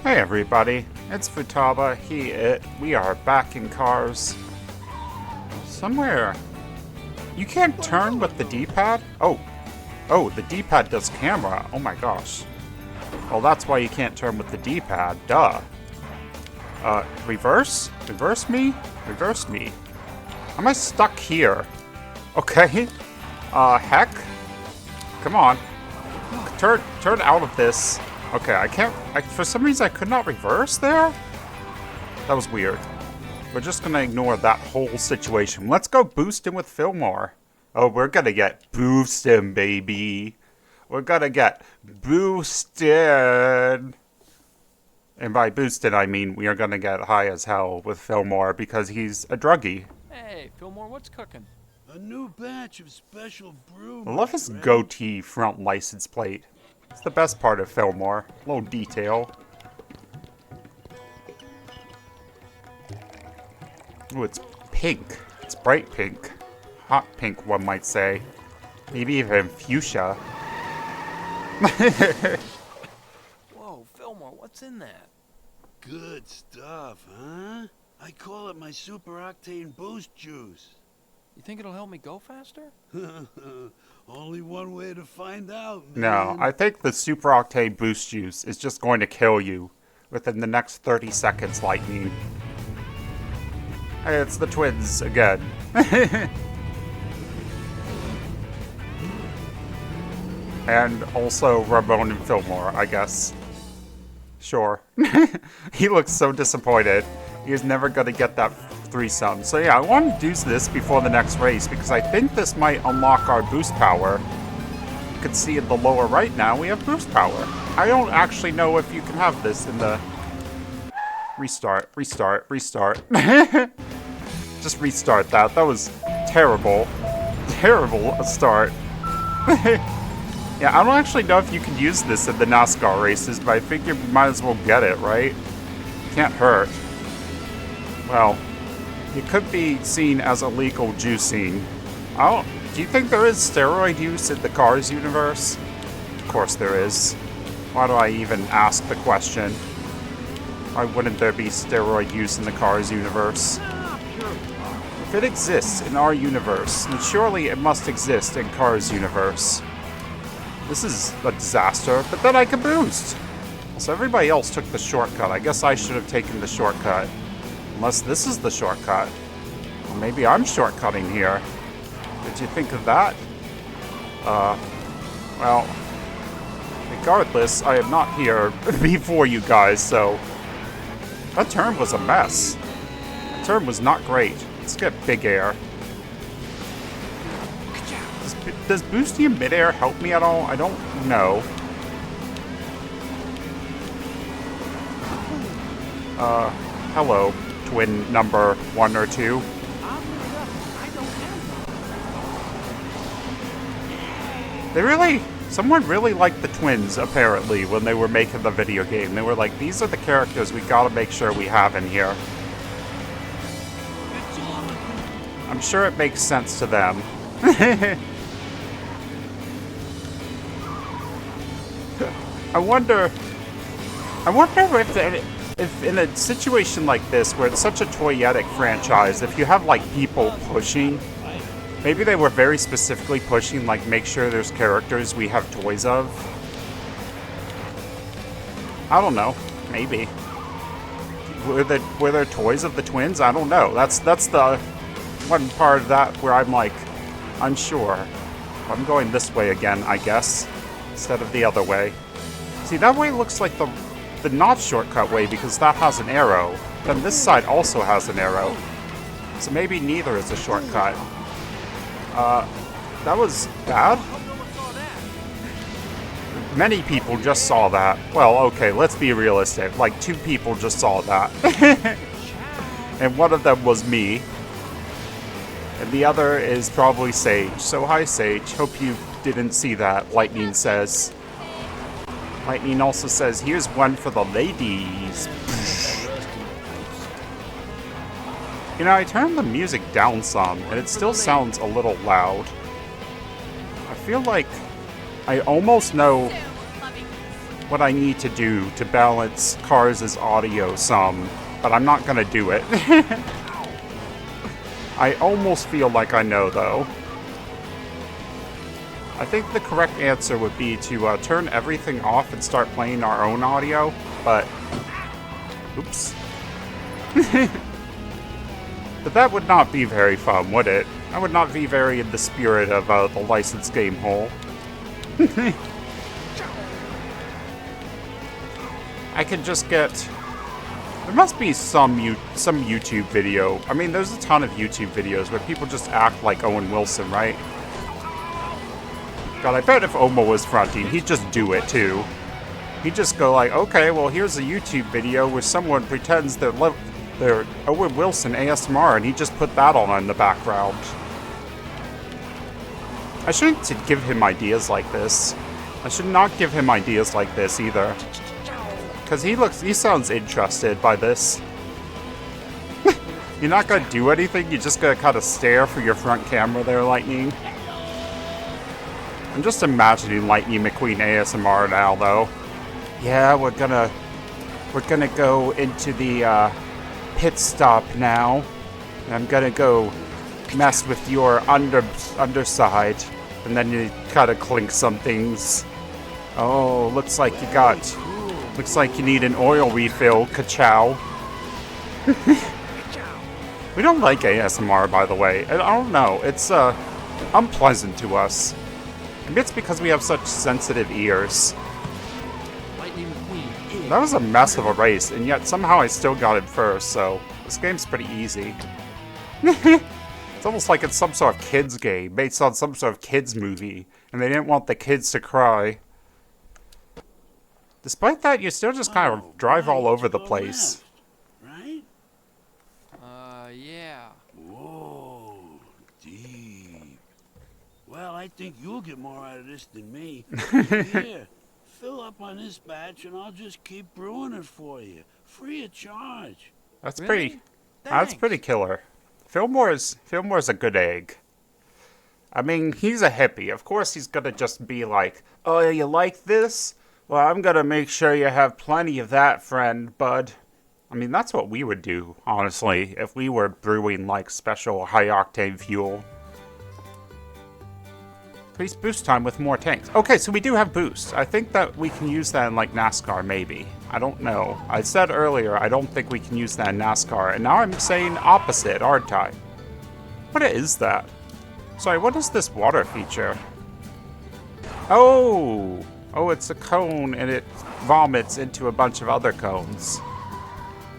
Hey everybody, it's Futaba, we are back in Cars. Somewhere. You can't turn with the D-pad? Oh, the D-pad does camera. Oh my gosh. Well, that's why you can't turn with the D-pad, duh. Reverse? Reverse me? Reverse me. Am I stuck here? Okay. Heck? Come on. Turn out of this. Okay, I can't... for some reason, I could not reverse there? That was weird. We're just gonna ignore that whole situation. Let's go boost him with Fillmore. Oh, we're gonna get boosted, baby. We're gonna get boosted. And by boosted, I mean we are gonna get high as hell with Fillmore because he's a druggie. Hey, Fillmore, what's cooking? A new batch of special brew. I love his goatee front license plate. It's the best part of Fillmore. A little detail. Ooh, it's pink. It's bright pink. Hot pink, one might say. Maybe even fuchsia. Whoa, Fillmore, what's in that? Good stuff, huh? I call it my super octane boost juice. You think it'll help me go faster? Only one way to find out, man. No, I think the Super Octane Boost Juice is just going to kill you within the next 30 seconds, Lightning. Hey, it's the twins again. And also Ramon and Fillmore, I guess. Sure. He looks so disappointed. He's never going to get that threesome. So yeah, I want to do this before the next race because I think this might unlock our boost power. You can see in the lower right now we have boost power. I don't actually know if you can have this in the... Restart. Just restart that. That was terrible. Terrible start. Yeah, I don't actually know if you can use this in the Nascar races, but I figure we might as well get it, right? Can't hurt. Well, it could be seen as illegal juicing. Do you think there is steroid use in the Cars universe? Of course there is. Why do I even ask the question? Why wouldn't there be steroid use in the Cars universe? If it exists in our universe, then surely it must exist in Cars universe. This is a disaster, but then I can boost! So everybody else took the shortcut. I guess I should have taken the shortcut. Unless this is the shortcut. Or maybe I'm shortcutting here. Did you think of that? Well, regardless, I am not here before you guys, so... That turn was a mess. That turn was not great. Let's get big air. Does boosting in midair help me at all? I don't know. Hello, twin number 1 or 2. Someone really liked the twins, apparently, when they were making the video game. They were like, these are the characters we gotta make sure we have in here. I'm sure it makes sense to them. I wonder if in a situation like this, where it's such a toyetic franchise, if you have, like, people pushing, maybe they were very specifically pushing, like, make sure there's characters we have toys of. I don't know. Maybe. Were there toys of the twins? I don't know. That's the one part of that where I'm, like, unsure. I'm going this way again, I guess, instead of the other way. See, that way looks like the not shortcut way because that has an arrow. Then this side also has an arrow. So maybe neither is a shortcut. That was bad. Many people just saw that. Well, okay, let's be realistic. Like, 2 people just saw that. And one of them was me. And the other is probably Sage. So hi, Sage. Hope you didn't see that, Lightning says. Lightning also says, here's one for the ladies. You know, I turned the music down some, and it still sounds a little loud. I feel like I almost know what I need to do to balance Cars' audio some, but I'm not gonna do it. I almost feel like I know, though. I think the correct answer would be to turn everything off and start playing our own audio, but... Oops. But that would not be very fun, would it? That would not be very in the spirit of the licensed game hole. I could just get... There must be some YouTube video. I mean, there's a ton of YouTube videos where people just act like Owen Wilson, right? God, I bet if Oma was fronting, he'd just do it, too. He'd just go like, okay, well, here's a YouTube video where someone pretends they're Owen Wilson ASMR, and he just put that on in the background. I shouldn't give him ideas like this. I should not give him ideas like this either. Because he sounds interested by this. You're not gonna do anything, you're just gonna kind of stare for your front camera there, Lightning. I'm just imagining Lightning McQueen ASMR now, though. Yeah, we're gonna go into the pit stop now. And I'm gonna go mess with your underside, and then you kind of clink some things. Oh, looks like you need an oil refill, ka-chow. We don't like ASMR, by the way. I don't know. It's unpleasant to us. Maybe it's because we have such sensitive ears. That was a mess of a race, and yet somehow I still got it first, so this game's pretty easy. It's almost like it's some sort of kids game, based on some sort of kids movie, and they didn't want the kids to cry. Despite that, you still just kind of drive all over the place. Right? Yeah. Whoa, deep. Well, I think you'll get more out of this than me. Here, fill up on this batch and I'll just keep brewing it for you. Free of charge. That's Really? pretty killer. Fillmore's a good egg. I mean, he's a hippie. Of course he's gonna just be like, oh, you like this? Well, I'm gonna make sure you have plenty of that, friend, bud. I mean, that's what we would do, honestly, if we were brewing, like, special high-octane fuel. Increase boost time with more tanks. Okay, so we do have boost. I think that we can use that in, like, NASCAR, maybe. I don't know. I said earlier I don't think we can use that in NASCAR, and now I'm saying opposite, aren't I? What is that? Sorry, what is this water feature? Oh! Oh, it's a cone, and it vomits into a bunch of other cones.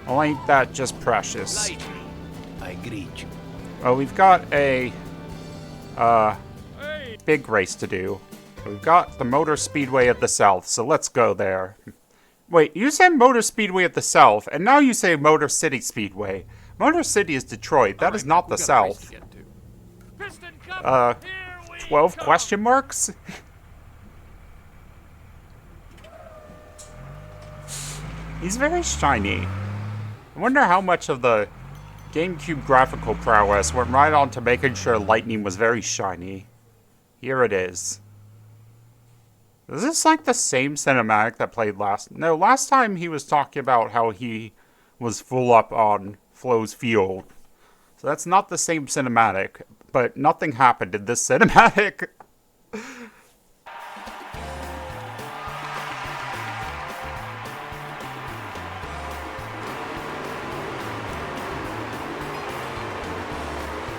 Well, ain't that just precious? I greet you. Well, we've got a big race to do. We've got the Motor Speedway of the South, so let's go there. Wait, you said Motor Speedway of the South, and now you say Motor City Speedway. Motor City is Detroit. That is not the South. 12 question marks? He's very shiny. I wonder how much of the GameCube graphical prowess went right on to making sure Lightning was very shiny. Here it is. Is this like the same cinematic that played last... No, last time he was talking about how he was full up on Flo's Field. So that's not the same cinematic, but nothing happened in this cinematic.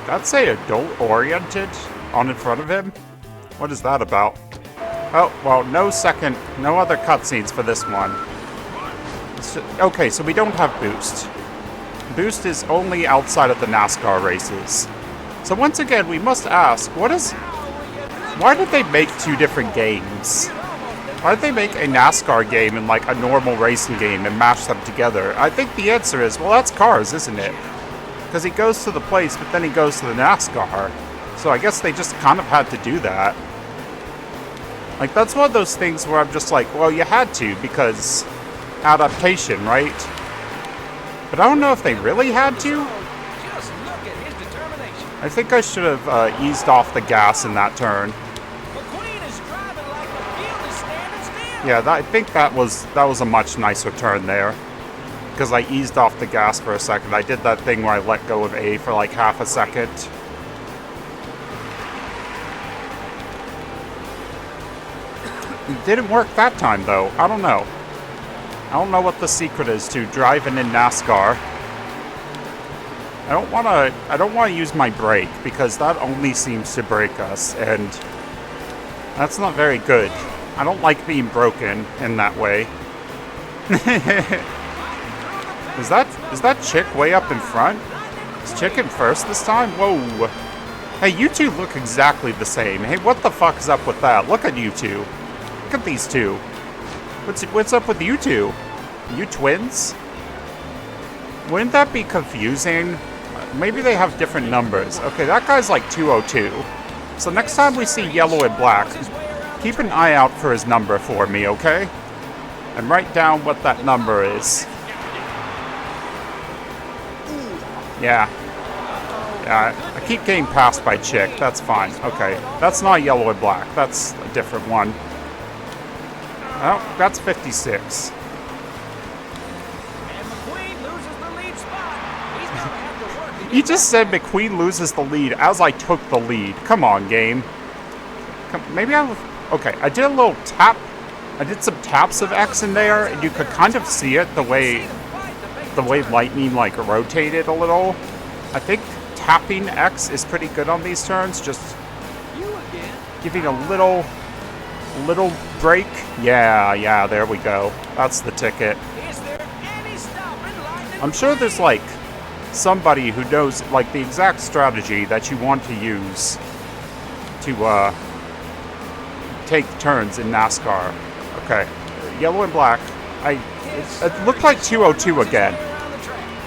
That's say adult-oriented on in front of him? What is that about? Oh, well, no other cutscenes for this one. Okay, so we don't have boost. Boost is only outside of the NASCAR races. So once again, we must ask, why did they make two different games? Why did they make a NASCAR game and like a normal racing game and mash them together? I think the answer is, well, that's Cars, isn't it? Because he goes to the place, but then he goes to the NASCAR. So I guess they just kind of had to do that. Like, that's one of those things where I'm just like, well, you had to, because adaptation, right? But I don't know if they really had to. Just look at his determination. I think I should have eased off the gas in that turn. McQueen is driving like the field is standing still. Yeah, I think that was a much nicer turn there. Because I eased off the gas for a second. I did that thing where I let go of A for like half a second. It didn't work that time though. I don't know. I don't know what the secret is to driving in NASCAR. I don't want to use my brake because that only seems to break us, and that's not very good. I don't like being broken in that way. Is that chick way up in front? Is Chick in first this time? Whoa. Hey, you two look exactly the same. Hey, what the fuck is up with that? Look at you two. Look at these two. What's up with you two? You twins? Wouldn't that be confusing? Maybe they have different numbers. Okay, that guy's like 202. So next time we see yellow and black, keep an eye out for his number for me, okay? And write down what that number is. Yeah. Yeah, I keep getting passed by Chick. That's fine. Okay, that's not yellow and black. That's a different one. Oh, that's 56. You just said McQueen loses the lead as I took the lead. Come on, game. Maybe okay, I did a little tap. I did some taps of X in there, and you could kind of see it the way lightning like rotated a little. I think tapping X is pretty good on these turns. Just giving a little break. Yeah, there we go. That's the ticket. I'm sure there's like somebody who knows like the exact strategy that you want to use to take turns in NASCAR. Okay, yellow and black. It looked like 202 again,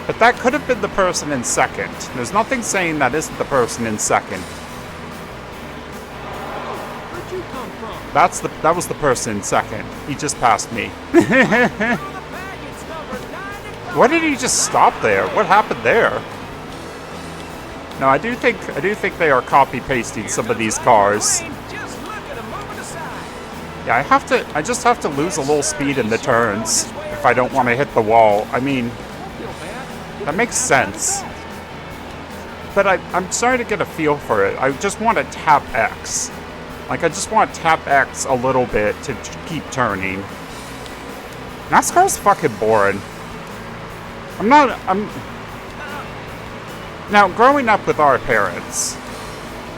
but that could have been the person in second. There's nothing saying that isn't the person in second. Where'd you come from? That was the person in second. He just passed me. Why did he just stop there? What happened there? No, I do think they are copy pasting some of these cars. Yeah, I just have to lose a little speed in the turns if I don't want to hit the wall. I mean, that makes sense. But I'm starting to get a feel for it. I just want to tap X. Like, I just want to tap X a little bit to keep turning. NASCAR's fucking boring. Now, growing up with our parents,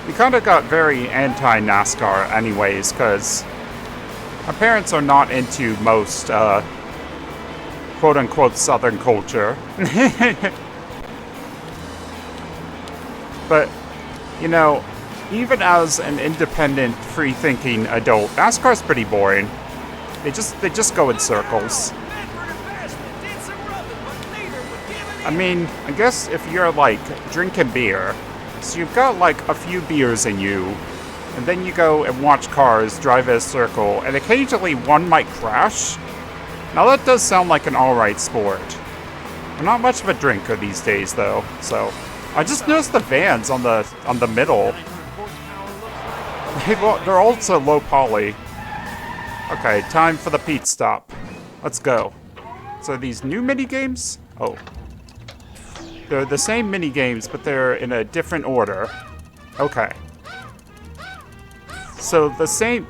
we kind of got very anti-NASCAR anyways, because our parents are not into most, quote-unquote, Southern culture. But, you know, even as an independent, free-thinking adult, NASCAR's pretty boring. They just go in circles. I mean, I guess if you're, like, drinking beer, so you've got, like, a few beers in you, and then you go and watch cars drive in a circle, and occasionally one might crash. Now that does sound like an alright sport. I'm not much of a drinker these days, though, so... I just noticed the vans on the middle. They're also low poly. Okay, time for the pit stop. Let's go. So these new mini-games? Oh. They're the same mini-games, but they're in a different order. Okay. So the same...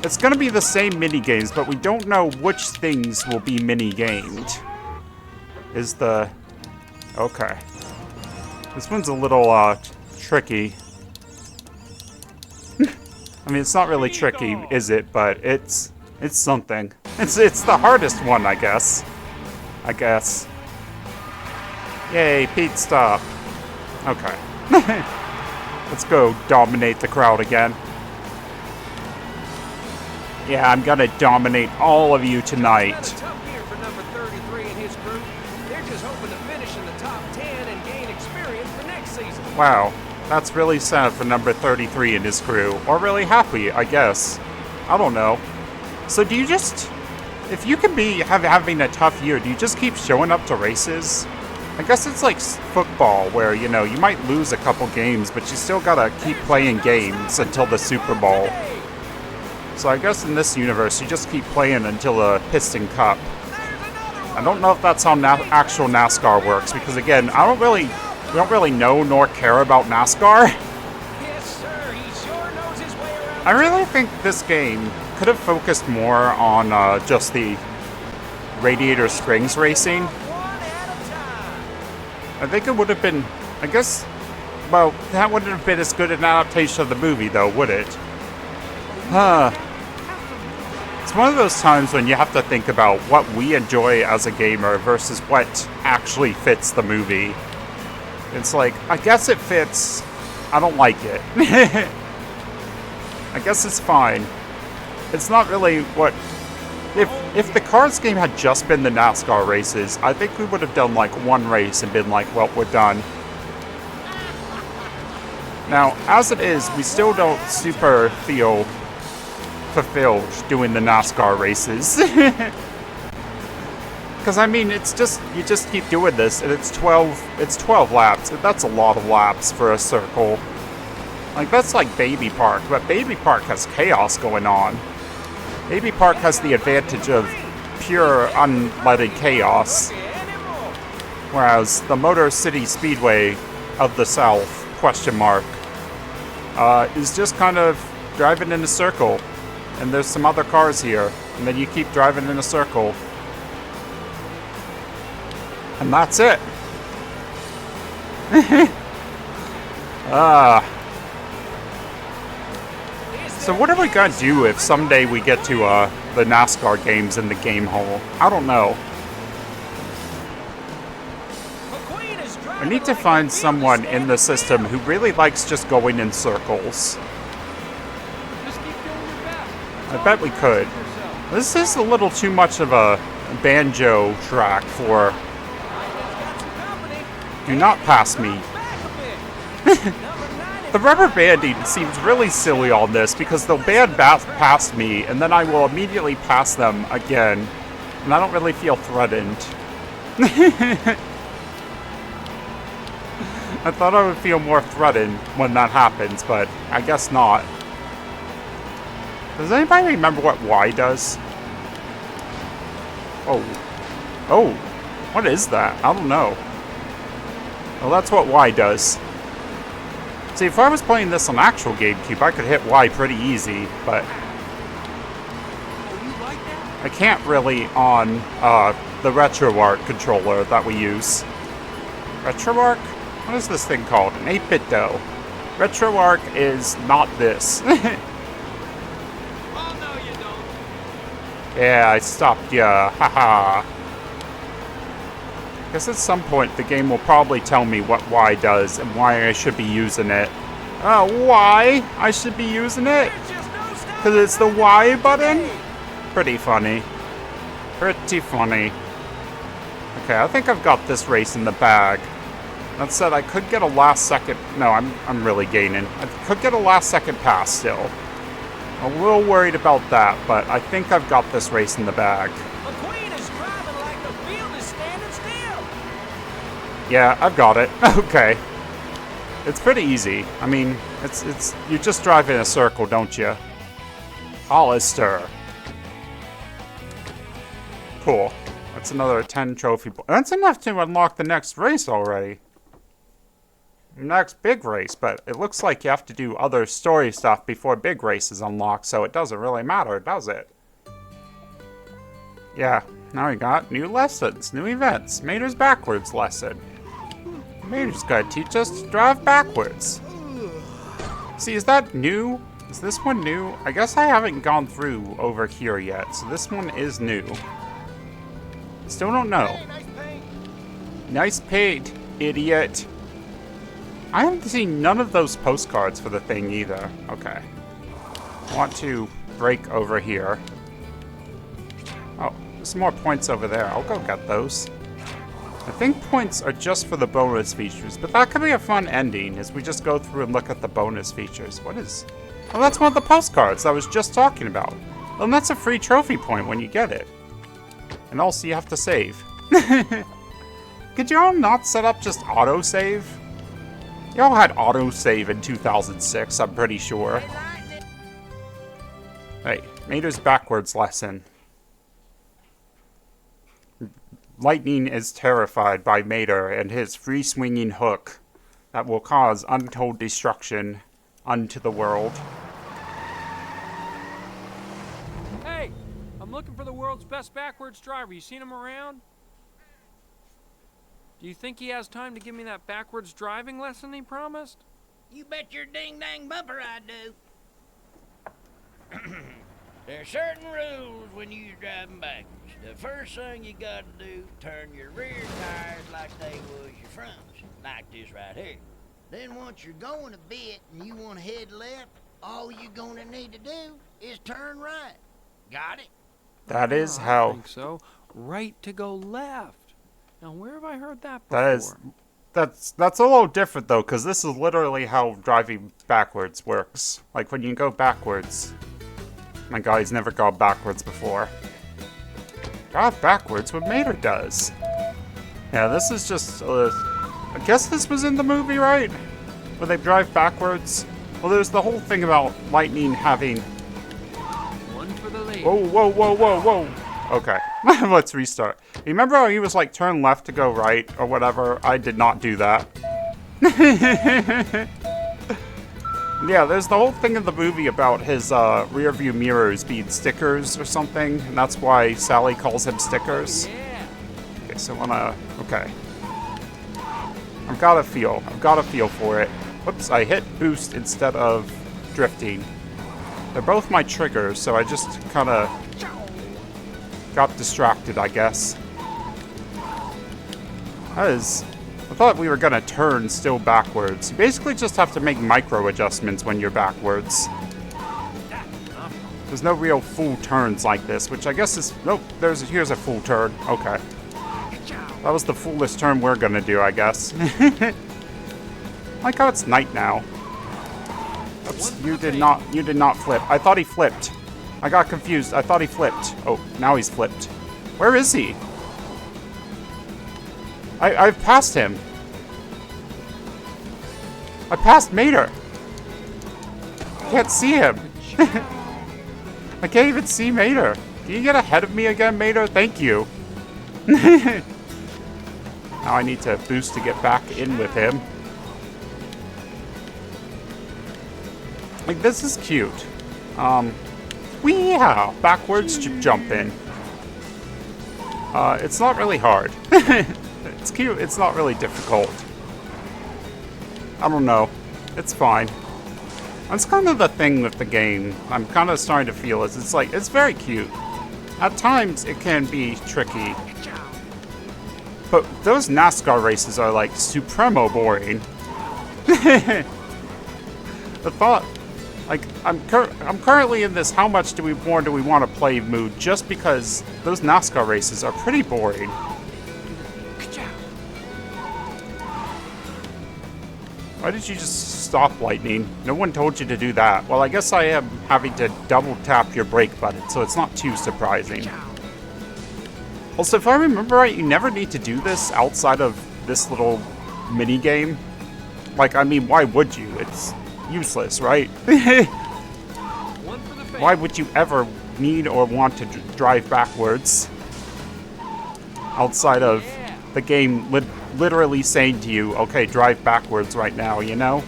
It's gonna be the same mini-games, but we don't know which things will be mini-gamed. Is the... Okay. This one's a little, tricky. I mean, it's not really tricky, is it? But it's something. It's the hardest one, I guess. Yay, pit stop. Okay. Let's go dominate the crowd again. Yeah, I'm gonna dominate all of you tonight. Tough year for number 33 and his crew. They're just hoping to finish in the top 10 and gain experience for next season. Wow, that's really sad for number 33 and his crew. Or really happy, I guess. I don't know. So do you just... If you can be having a tough year, do you just keep showing up to races? I guess it's like football, where, you know, you might lose a couple games, but you still gotta keep playing games until the Super Bowl. So I guess in this universe, you just keep playing until the piston cup. I don't know if that's how actual NASCAR works, because again, we don't really know nor care about NASCAR. Yes, sir. He sure knows his way around. I really think this game could have focused more on just the Radiator Springs racing. One at a time. I think it would have been, I guess, well, that wouldn't have been as good an adaptation of the movie, though, would it? It's one of those times when you have to think about what we enjoy as a gamer versus what actually fits the movie. It's like, I guess it fits, I don't like it. I guess it's fine. It's not really what... If the Cars game had just been the NASCAR races, I think we would have done like one race and been like, well, we're done. Now, as it is, we still don't super feel fulfilled doing the NASCAR races. Because, I mean, it's just, you just keep doing this, and it's 12 laps. That's a lot of laps for a circle. Like, that's like Baby Park, but Baby Park has chaos going on. Baby Park has the advantage of pure, unleaded chaos. Whereas the Motor City Speedway of the South, question mark, is just kind of driving in a circle. And there's some other cars here. And then you keep driving in a circle. And that's it. So what are we gonna do if someday we get to the NASCAR games in the game hole? I don't know. I need to find someone in the system who really likes just going in circles. I bet we could. This is a little too much of a banjo track for... Do not pass me. The rubber banding seems really silly on this because they'll band past me and then I will immediately pass them again. And I don't really feel threatened. I thought I would feel more threatened when that happens, but I guess not. Does anybody remember what Y does? Oh. Oh. What is that? I don't know. Well, that's what Y does. See, if I was playing this on actual GameCube, I could hit Y pretty easy, but... I can't really on the RetroArch controller that we use. RetroArch? What is this thing called? An 8-bit dough. RetroArch is not this. Oh, no, you don't. Yeah, I stopped ya. Haha. Guess at some point the game will probably tell me what Y does and why I should be using it. Why I should be using it? Because it's the Y button? Pretty funny. Pretty funny. Okay, I think I've got this race in the bag. That said, I could get a last second... No, I'm really gaining. I could get a last second pass still. I'm a little worried about that, but I think I've got this race in the bag. McQueen is driving like the field is standing still. Yeah, I've got it. Okay. It's pretty easy. I mean, it's you just drive in a circle, don't you? Hollister. Cool. That's another 10 trophy points. That's enough to unlock the next race already. Next big race, but it looks like you have to do other story stuff before big race is unlocked, so it doesn't really matter, does it? Yeah, now we got new lessons, new events. Mater's backwards lesson. Mater's gonna teach us to drive backwards. See, is that new? Is this one new? I guess I haven't gone through over here yet, so this one is new. Still don't know. Hey, nice paint. Nice paint, idiot. I haven't seen none of those postcards for the thing either. Okay. I want to break over here. Oh, there's some more points over there. I'll go get those. I think points are just for the bonus features, but that could be a fun ending as we just go through and look at the bonus features. What is... Oh, that's one of the postcards I was just talking about. Well, that's a free trophy point when you get it. And also you have to save. Could y'all not set up just autosave? Y'all had autosave in 2006, I'm pretty sure. Hey, Mater's backwards lesson. Lightning is terrified by Mater and his free-swinging hook that will cause untold destruction unto the world. Hey, I'm looking for the world's best backwards driver. You seen him around? Do you think he has time to give me that backwards driving lesson he promised? You bet your ding-dang bumper I do. There's certain rules when you're driving backwards. The first thing you gotta do, turn your rear tires like they was your fronts, like this right here. Then once you're going a bit and you want to head left, all you're gonna need to do is turn right. Got it? That is I how... think so. Right to go left. Now, where have I heard that before? That's a little different, though, because this is literally how driving backwards works. Like, when you go backwards... My God, he's never gone backwards before. God, backwards, what Mater does. Yeah, this is just... I guess this was in the movie, right? Where they drive backwards. Well, there's the whole thing about Lightning having... One for the lead. Whoa, whoa, whoa, whoa, whoa. Okay, let's restart. You remember how he was like, turn left to go right, or whatever? I did not do that. Yeah, there's the whole thing in the movie about his rear view mirrors being stickers or something, and that's why Sally calls him stickers. Yeah. Okay, so okay. I've got a feel for it. Whoops, I hit boost instead of drifting. They're both my triggers, so I just kind of got distracted, I guess. I thought we were gonna turn still backwards. You basically just have to make micro adjustments when you're backwards. There's no real full turns like this, which I guess is... Nope, here's a full turn. Okay. That was the fullest turn we're gonna do, I guess. Like how it's night now. Oops, you did not flip. I thought he flipped. I got confused. I thought he flipped. Oh, now he's flipped. Where is he? I've passed him. I passed Mater. I can't see him. I can't even see Mater. Can you get ahead of me again, Mater? Thank you. Now I need to boost to get back in with him. Like, this is cute. Yeah, backwards jumping. It's not really hard. It's cute. It's not really difficult. I don't know. It's fine. That's kind of the thing with the game. I'm kind of starting to feel is it's like, it's very cute. At times, it can be tricky. But those NASCAR races are like supremo boring. The thought, like, I'm currently in this how much more do we want to play mood just because those NASCAR races are pretty boring. Why did you just stop, Lightning? No one told you to do that. Well, I guess I am having to double tap your brake button, so it's not too surprising. Also, if I remember right, you never need to do this outside of this little mini game. Like, I mean, why would you? It's useless, right? Why would you ever need or want to drive backwards outside of the game literally saying to you, okay, drive backwards right now, you know?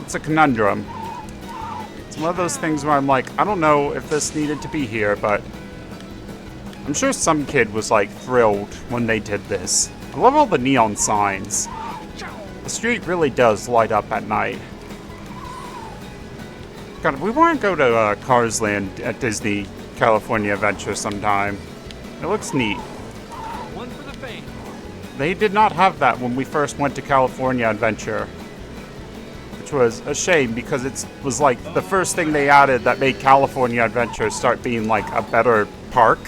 It's a conundrum. It's one of those things where I'm like, I don't know if this needed to be here, but I'm sure some kid was like thrilled when they did this. I love all the neon signs. The street really does light up at night. God, we want to go to Cars Land at Disney California Adventure sometime. It looks neat. One for the fame. They did not have that when we first went to California Adventure. Which was a shame because it was like the first thing they added that made California Adventure start being like a better park.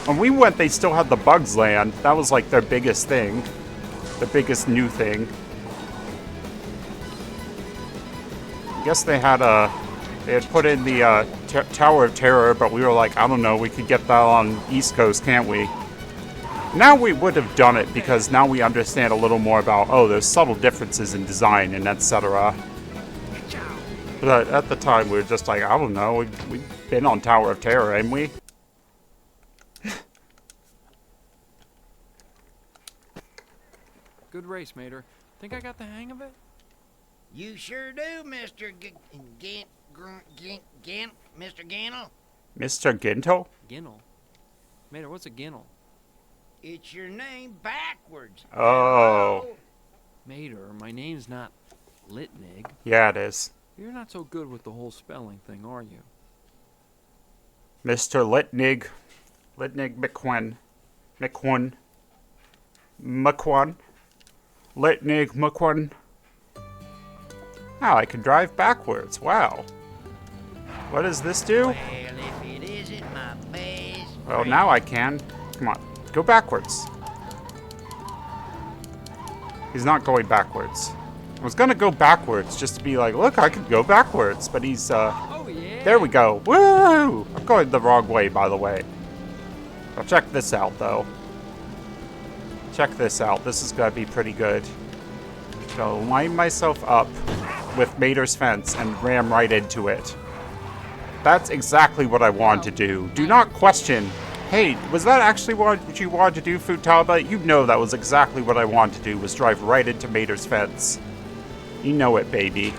When we went, they still had the Bugs Land. That was like their biggest thing. The biggest new thing. I guess they had put in the Tower of Terror, but we were like, I don't know, we could get that on East Coast, can't we? Now we would have done it because now we understand a little more about, oh, there's subtle differences in design and etc. But at the time, we were just like, I don't know, we've been on Tower of Terror, ain't we? Good race, Mater. Think I got the hang of it? You sure do, Mr. Mr. Gannell. Mr. Ginto? Ginnel? Mater, what's a ginnel? It's your name backwards. Oh. Hello? Mater, my name's not Litnig. Yeah, it is. You're not so good with the whole spelling thing, are you? Mr. Litnig. Litnig McQuinn. McQuinn. McQuinn. Litnig McQuinn. Now I can drive backwards. Wow. What does this do? Well, if it isn't my best Well, now I can. Come on. Go backwards. He's not going backwards. I was gonna go backwards just to be like, look, I could go backwards. But he's, Oh, yeah. There we go. Woo! I'm going the wrong way, by the way. I'll check this out, though. Check this out. This is gonna be pretty good. So line myself up with Mater's fence and ram right into it. That's exactly what I wanted to do. Do not question. Hey, was that actually what you wanted to do, Futaba? You know that was exactly what I wanted to do, was drive right into Mater's fence. You know it, baby.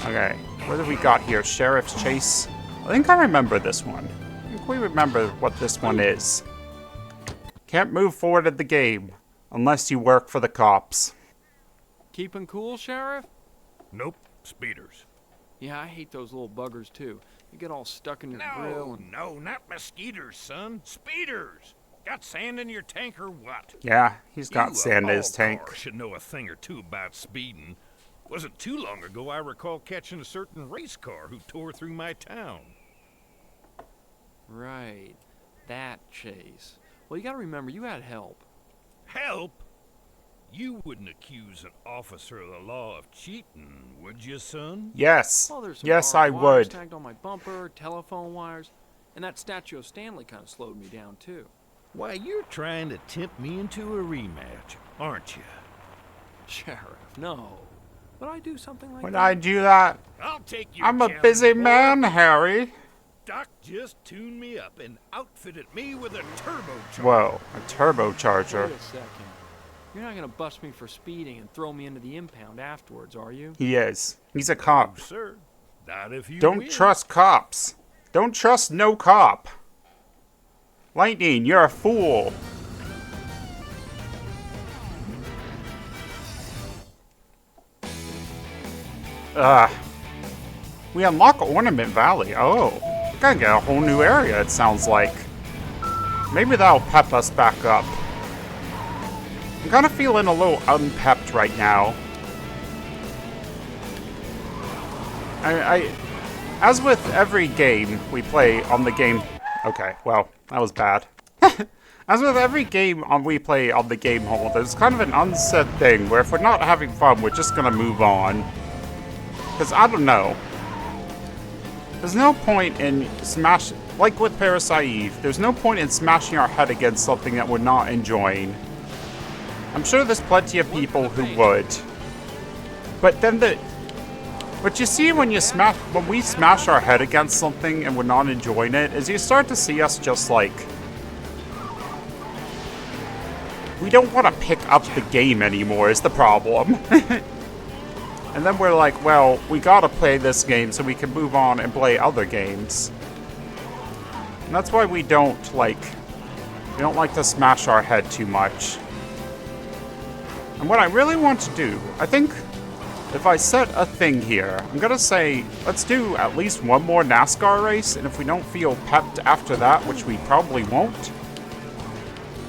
Okay, what do we got here? Sheriff's Chase? I think I remember this one. I think we remember what this one is. Can't move forward in the game unless you work for the cops. Keeping cool, Sheriff? Nope, speeders. Yeah, I hate those little buggers, too. You get all stuck in your grill and... No, not mosquitoes, son. Speeders. Got sand in your tank or what? Yeah, he's got You, sand in his all tank. cars should know a thing or two about speeding. Wasn't too long ago I recall catching a certain race car who tore through my town. Right. That chase. Well, you gotta remember, you had help. Help? You wouldn't accuse an officer of the law of cheating, would you, son? Yes. Well, there's some Yes, I barbed wires would. tagged on my bumper, telephone wires, and that statue of Stanley kind of slowed me down, too. Why, you're trying to tempt me into a rematch, aren't you? Sheriff, no. Would I do something like When that? I do that, I'll take your I'm a challenge, busy boy. man, Harry. Doc just tuned me up and outfitted me with a turbocharger. Whoa, a turbocharger. Wait a second. You're not gonna bust me for speeding and throw me into the impound afterwards, are you? He is. He's a cop. Sir, not if you Don't win. trust cops. Don't trust no cop. Lightning, you're a fool. We unlock Ornament Valley. Oh, we gotta get a whole new area, it sounds like. Maybe that'll pep us back up. I'm kind of feeling a little unpepped right now. As with every game we play on the game... Okay, well, that was bad. As with every game we play on the game hole, there's kind of an unsaid thing where if we're not having fun, we're just gonna move on. Because, I don't know. There's no point in like with Parasite Eve, there's no point in smashing our head against something that we're not enjoying. I'm sure there's plenty of people who would. But then what you see when we smash our head against something and we're not enjoying it, is you start to see us just like... We don't want to pick up the game anymore, is the problem. And then we're like, well, we gotta play this game so we can move on and play other games. And that's why we don't like to smash our head too much. And what I really want to do, I think if I set a thing here, I'm gonna say, let's do at least one more NASCAR race, and if we don't feel pepped after that, which we probably won't,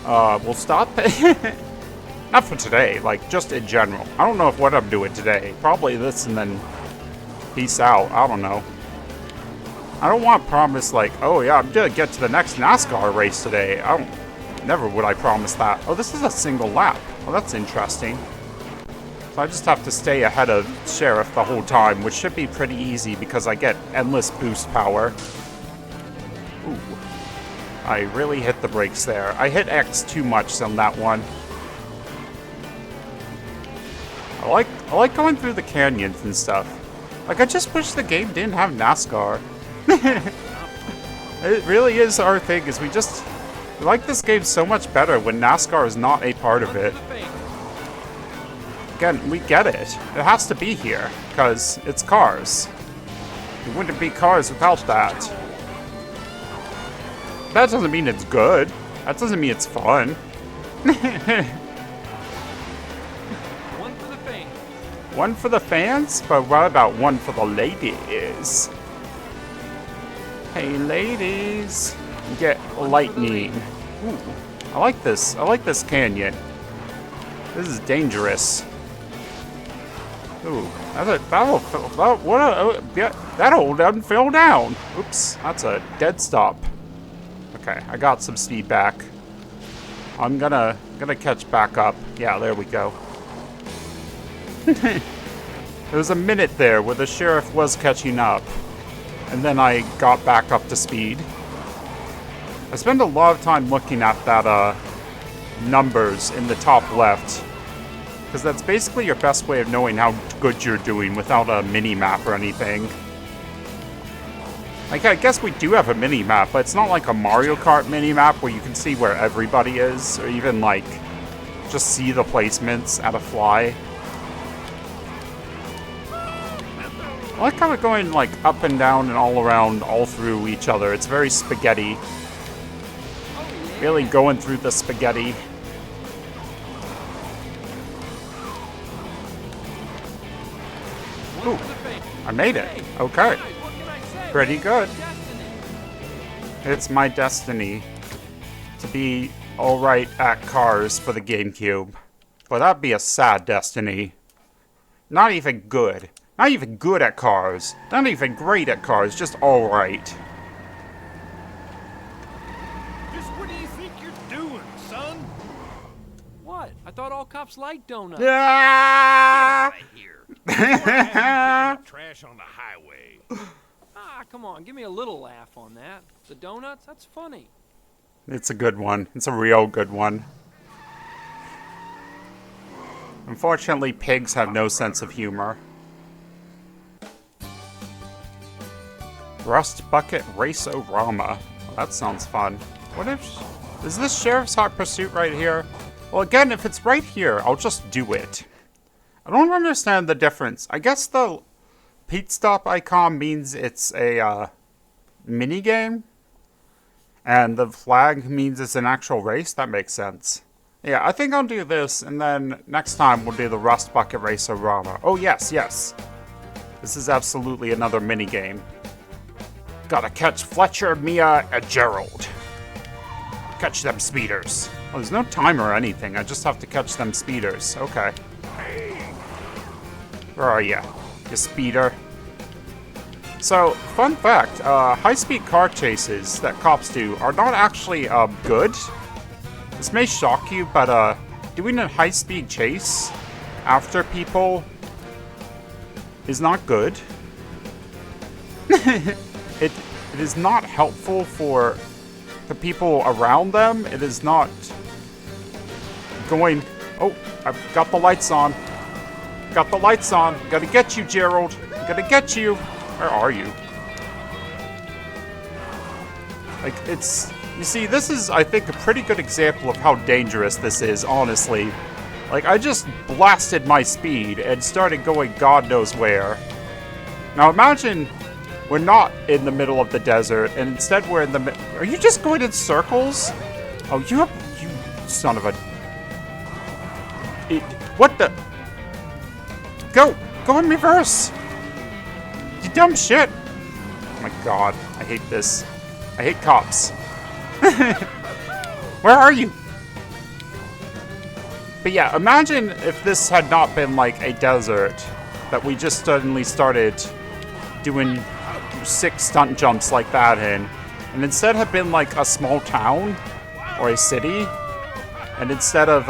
we'll stop. Not for today, like, just in general. I don't know what I'm doing today. Probably this and then peace out. I don't know. I don't want to promise, like, oh yeah, I'm gonna get to the next NASCAR race today. Never would I promise that. Oh, this is a single lap. Well, that's interesting. So I just have to stay ahead of Sheriff the whole time, which should be pretty easy because I get endless boost power. Ooh. I really hit the brakes there. I hit X too much on that one. I like going through the canyons and stuff. Like, I just wish the game didn't have NASCAR. It really is our thing, is we like this game so much better when NASCAR is not a part of it. Again, we get it. It has to be here, because it's cars. It wouldn't be cars without that. That doesn't mean it's good. That doesn't mean it's fun. One for the fans. One for the fans? But what about one for the ladies? Hey, ladies. Get lightning. Ooh, I like this. I like this canyon. This is dangerous. Ooh, that'll doesn't fall down. Oops, that's a dead stop. Okay, I got some speed back. I'm gonna catch back up. Yeah, there we go. There was a minute there where the sheriff was catching up, and then I got back up to speed. I spend a lot of time looking at that numbers in the top left, because that's basically your best way of knowing how good you're doing without a mini-map or anything. Like, I guess we do have a mini-map, but it's not like a Mario Kart mini-map where you can see where everybody is, or even, like, just see the placements at a fly. I like how we're going, like, up and down and all around, all through each other. It's very spaghetti. Really going through the spaghetti. Ooh, I made it. Okay. Pretty good. It's my destiny to be alright at cars for the GameCube. But that'd be a sad destiny. Not even good. Not even good at cars. Not even great at cars, just alright. Just what do you think you're doing, son? What? I thought all cops like donuts. Ah! Right here. Trash on the highway. Ah, come on, give me a little laugh on that. The donuts? That's funny. It's a good one. It's a real good one. Unfortunately, pigs have no sense of humor. Rust Bucket Race-O-Rama. Well, that sounds fun. What if... Is this Sheriff's Hot Pursuit right here? Well, again, if it's right here, I'll just do it. I don't understand the difference. I guess the Pit Stop icon means it's a mini-game, and the flag means it's an actual race. That makes sense. Yeah, I think I'll do this, and then next time we'll do the Rust Bucket Race-O-Rama. Oh, yes, yes. This is absolutely another mini-game. Gotta catch Fletcher, Mia, and Gerald. Catch them speeders. Oh, there's no timer or anything. I just have to catch them speeders. Okay. Where are you? You speeder. So, fun fact, high-speed car chases that cops do are not actually good. This may shock you, but doing a high-speed chase after people is not good. It is not helpful for the people around them. It is not going... Oh, I've got the lights on. Got the lights on. Gotta get you, Gerald. Gotta get you. Where are you? Like, it's... You see, this is, I think, a pretty good example of how dangerous this is, honestly. Like, I just blasted my speed and started going God knows where. Now, imagine... We're not in the middle of the desert, and instead we're in the Are you just going in circles? Oh, you son of a... What the... Go in reverse! You dumb shit! Oh my god, I hate this. I hate cops. Where are you? But yeah, imagine if this had not been like a desert, that we just suddenly started doing 6 stunt jumps like that in, and instead have been like a small town or a city, and instead of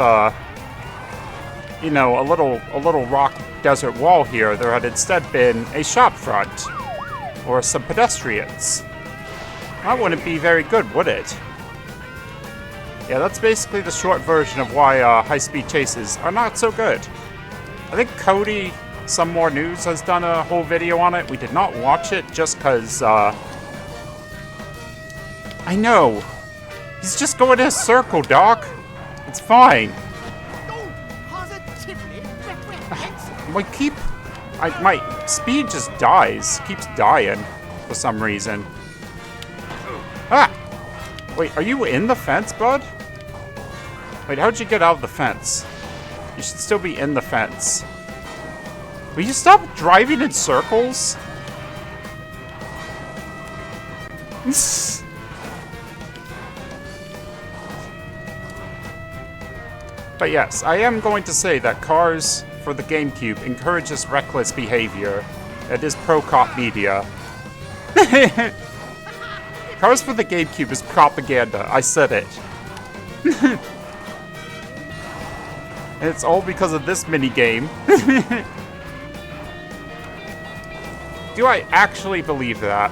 you know, a little rock desert wall here, there had instead been a shop front or some pedestrians. That wouldn't be very good, would it? Yeah, that's basically the short version of why high-speed chases are not so good. I think Cody, Some More News, has done a whole video on it. We did not watch it just because, I know. He's just going in a circle, Doc. It's fine. My speed just dies. Keeps dying for some reason. Ah! Wait, are you in the fence, bud? Wait, how'd you get out of the fence? You should still be in the fence. Will you stop driving in circles? But yes, I am going to say that Cars for the GameCube encourages reckless behavior. It is pro-cop media. Cars for the GameCube is propaganda. I said it. And it's all because of this minigame. Do I actually believe that?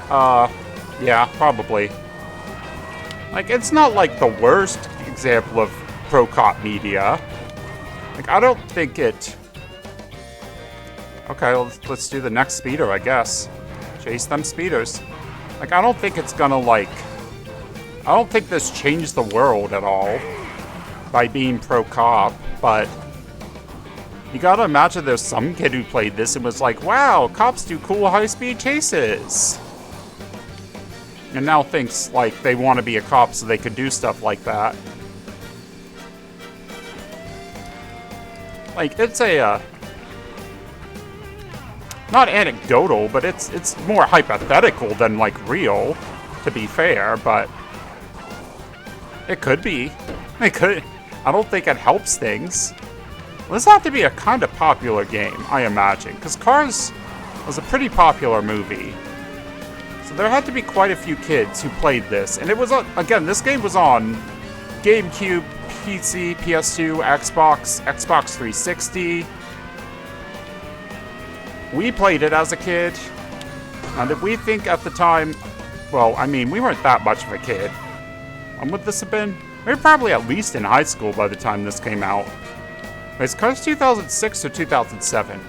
Yeah, probably. Like, it's not like the worst example of pro-cop media. Like, I don't think it... Okay, let's do the next speeder, I guess. Chase them speeders. Like, I don't think it's gonna, like... I don't think this changed the world at all by being pro-cop, but... You gotta imagine there's some kid who played this and was like, wow, cops do cool high-speed chases. And now thinks, like, they want to be a cop so they could do stuff like that. Like, it's a, not anecdotal, but it's more hypothetical than, like, real, to be fair, but... It could be. It could... I don't think it helps things. This had to be a kind of popular game, I imagine, because Cars was a pretty popular movie. So there had to be quite a few kids who played this, and it was, again, this game was on GameCube, PC, PS2, Xbox, Xbox 360. We played it as a kid, and did we think at the time, well, I mean, we weren't that much of a kid. When would this have been? We were probably at least in high school by the time this came out. Wait, is Cars 2006 or 2007?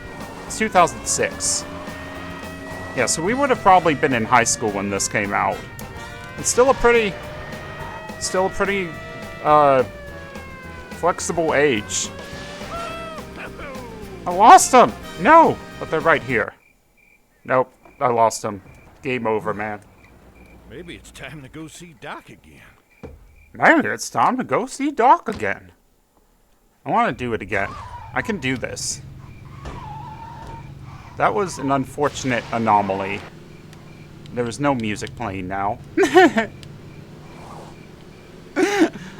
It's 2006. Yeah, so we would have probably been in high school when this came out. It's still a pretty, flexible age. I lost them! No! But they're right here. Nope, I lost them. Game over, man. Maybe it's time to go see Doc again. Maybe it's time to go see Doc again. I want to do it again. I can do this. That was an unfortunate anomaly. There was no music playing now.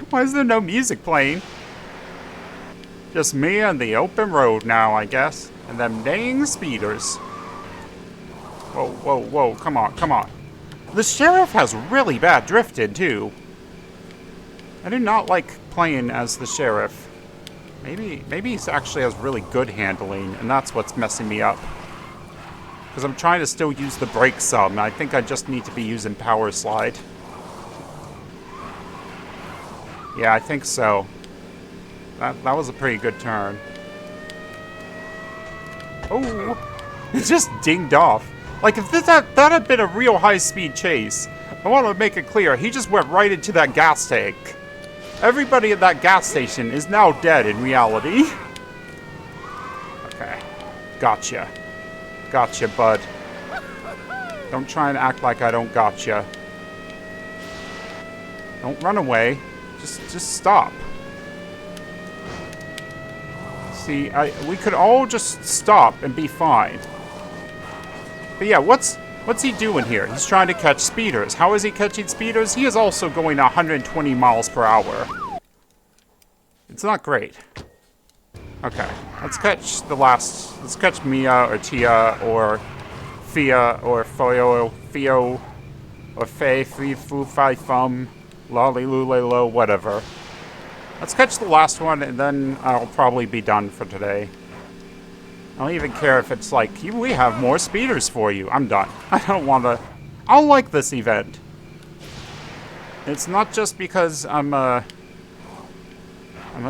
Why is there no music playing? Just me and the open road now, I guess. And them dang speeders. Whoa, whoa, whoa, come on, come on. The sheriff has really bad drifting, too. I do not like playing as the sheriff. Maybe he actually has really good handling, and that's what's messing me up. Because I'm trying to still use the brake some, and I think I just need to be using power slide. Yeah, I think so. That was a pretty good turn. Oh! It just dinged off. Like, if that had been a real high-speed chase, I want to make it clear, he just went right into that gas tank. Everybody at that gas station is now dead in reality. Okay. Gotcha. Gotcha, bud. Don't try and act like I don't gotcha. Don't run away. Just stop. See, we could all just stop and be fine. But yeah, what's he doing here? He's trying to catch speeders. How is he catching speeders? He is also going 120 miles per hour. It's not great. Okay, let's catch the last. Let's catch Mia or Tia or Fia or Fio or Fei, Fee, Foo, Fi, Fum, Lolly, Lule, Lo, whatever. Let's catch the last one, and then I'll probably be done for today. I don't even care if it's like, we have more speeders for you. I'm done. I don't want to... I'll like this event. It's not just because I'm a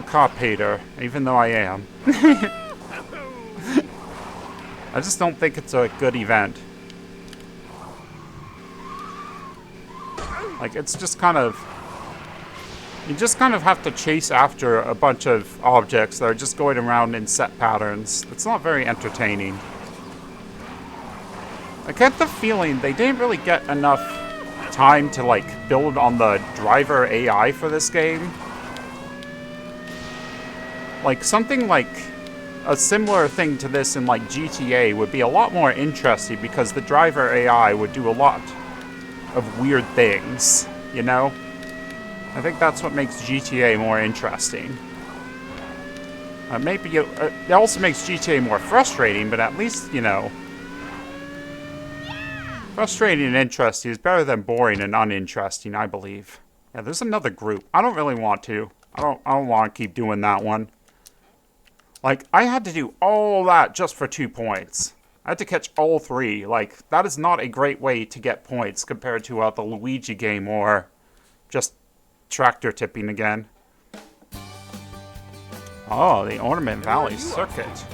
cop hater, even though I am. I just don't think it's a good event. Like, it's just kind of... You just kind of have to chase after a bunch of objects that are just going around in set patterns. It's not very entertaining. I get the feeling they didn't really get enough time to, like, build on the driver AI for this game. Like, something like a similar thing to this in, like, GTA would be a lot more interesting because the driver AI would do a lot of weird things, you know? I think that's what makes GTA more interesting. Maybe it also makes GTA more frustrating, but at least, you know... Frustrating and interesting is better than boring and uninteresting, I believe. Yeah, there's another group. I don't really want to. I don't want to keep doing that one. Like, I had to do all that just for 2 points. I had to catch all 3. Like, that is not a great way to get points compared to the Luigi game or just tractor tipping again. Oh, the Ornament Valley Circuit.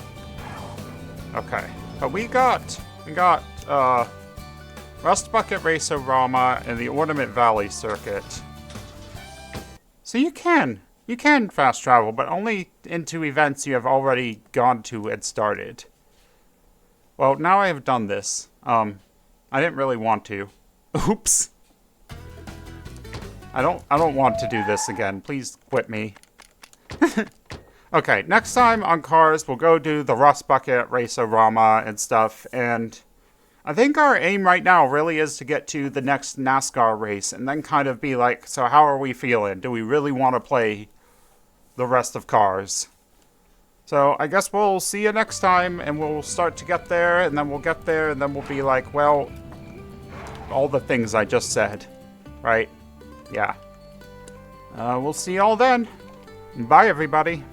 Okay. But we got Rust Bucket Racer-Rama and the Ornament Valley Circuit. So you can fast travel, but only into events you have already gone to and started. Well, now I have done this. I didn't really want to. Oops. I don't want to do this again. Please quit me. Okay, next time on Cars, we'll go do the Rust Bucket Racer-Rama and stuff, and I think our aim right now really is to get to the next NASCAR race and then kind of be like, so how are we feeling? Do we really want to play the rest of Cars? So I guess we'll see you next time, and we'll start to get there, and then we'll get there, and then we'll be like, well, all the things I just said, right? Yeah. We'll see y'all then. Bye, everybody.